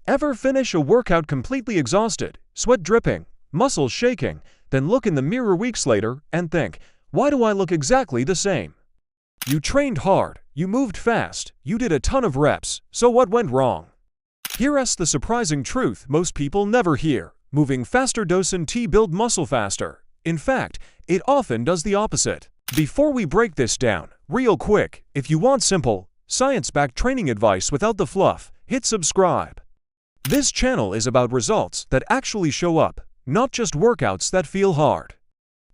Ever finish a workout completely exhausted, sweat dripping, muscles shaking, then look in the mirror weeks later and think, why do I look exactly the same? You trained hard, you moved fast, you did a ton of reps, so what went wrong? Here's the surprising truth most people never hear. Moving faster doesn't build muscle faster. In fact, it often does the opposite. Before we break this down, real quick, if you want simple, science-backed training advice without the fluff, hit subscribe. This channel is about results that actually show up, not just workouts that feel hard.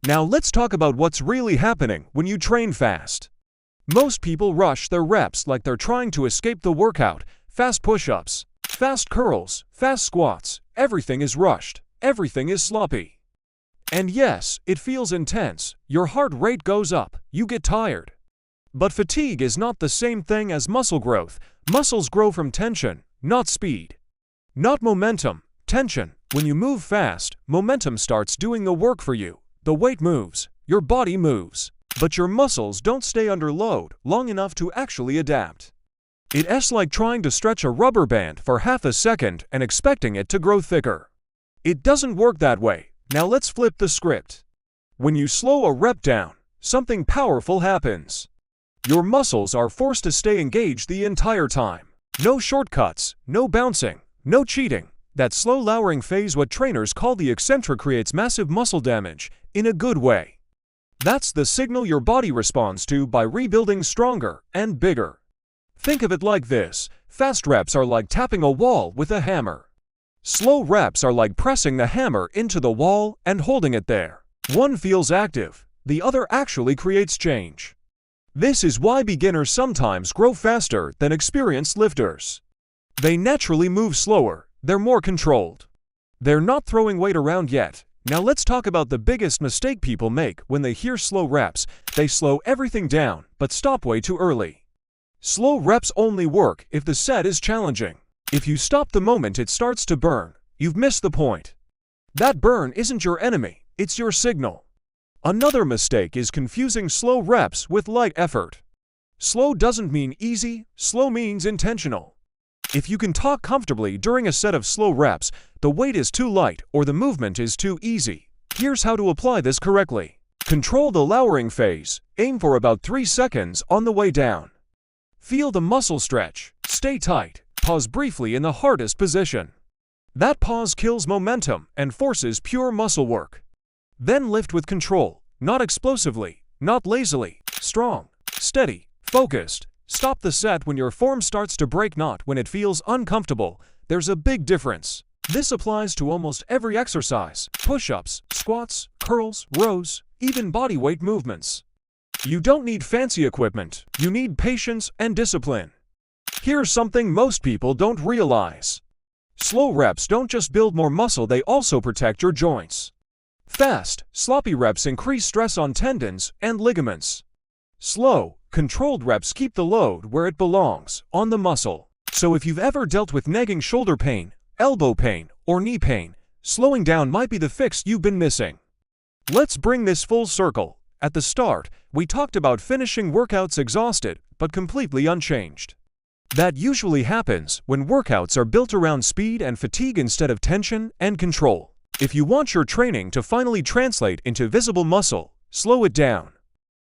Now let's talk about what's really happening when you train fast. Most people rush their reps like they're trying to escape the workout. Fast push-ups, fast curls, fast squats, everything is rushed, everything is sloppy. And yes, it feels intense, your heart rate goes up, you get tired. But fatigue is not the same thing as muscle growth. Muscles grow from tension, not speed. Not momentum, tension. When you move fast, momentum starts doing the work for you. The weight moves, your body moves, but your muscles don't stay under load long enough to actually adapt. It's like trying to stretch a rubber band for half a second and expecting it to grow thicker. It doesn't work that way. Now let's flip the script. When you slow a rep down, something powerful happens. Your muscles are forced to stay engaged the entire time. No shortcuts, no bouncing, no cheating. That slow lowering phase, what trainers call the eccentric, creates massive muscle damage, in a good way. That's the signal your body responds to by rebuilding stronger and bigger. Think of it like this: fast reps are like tapping a wall with a hammer. Slow reps are like pressing the hammer into the wall and holding it there. One feels active, the other actually creates change. This is why beginners sometimes grow faster than experienced lifters. They naturally move slower, they're more controlled. They're not throwing weight around yet. Now let's talk about the biggest mistake people make when they hear slow reps. They slow everything down, but stop way too early. Slow reps only work if the set is challenging. If you stop the moment it starts to burn, you've missed the point. That burn isn't your enemy, it's your signal. Another mistake is confusing slow reps with light effort. Slow doesn't mean easy, slow means intentional. If you can talk comfortably during a set of slow reps, the weight is too light or the movement is too easy. Here's how to apply this correctly. Control the lowering phase, aim for about 3 seconds on the way down. Feel the muscle stretch, stay tight, pause briefly in the hardest position. That pause kills momentum and forces pure muscle work. Then lift with control, not explosively, not lazily, strong, steady, focused. Stop the set when your form starts to break, not when it feels uncomfortable. There's a big difference. This applies to almost every exercise: push-ups, squats, curls, rows, even bodyweight movements. You don't need fancy equipment, you need patience and discipline. Here's something most people don't realize. Slow reps don't just build more muscle, they also protect your joints. Fast, sloppy reps increase stress on tendons and ligaments. Slow, controlled reps keep the load where it belongs, on the muscle. So if you've ever dealt with nagging shoulder pain, elbow pain, or knee pain, slowing down might be the fix you've been missing. Let's bring this full circle. At the start, we talked about finishing workouts exhausted, but completely unchanged. That usually happens when workouts are built around speed and fatigue instead of tension and control. If you want your training to finally translate into visible muscle, slow it down.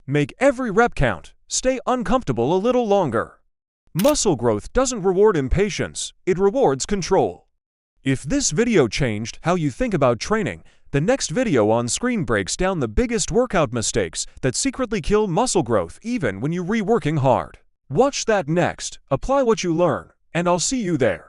Make every rep count, stay uncomfortable a little longer. Muscle growth doesn't reward impatience, it rewards control. If this video changed how you think about training, the next video on screen breaks down the biggest workout mistakes that secretly kill muscle growth even when you're reworking hard. Watch that next, apply what you learn, and I'll see you there.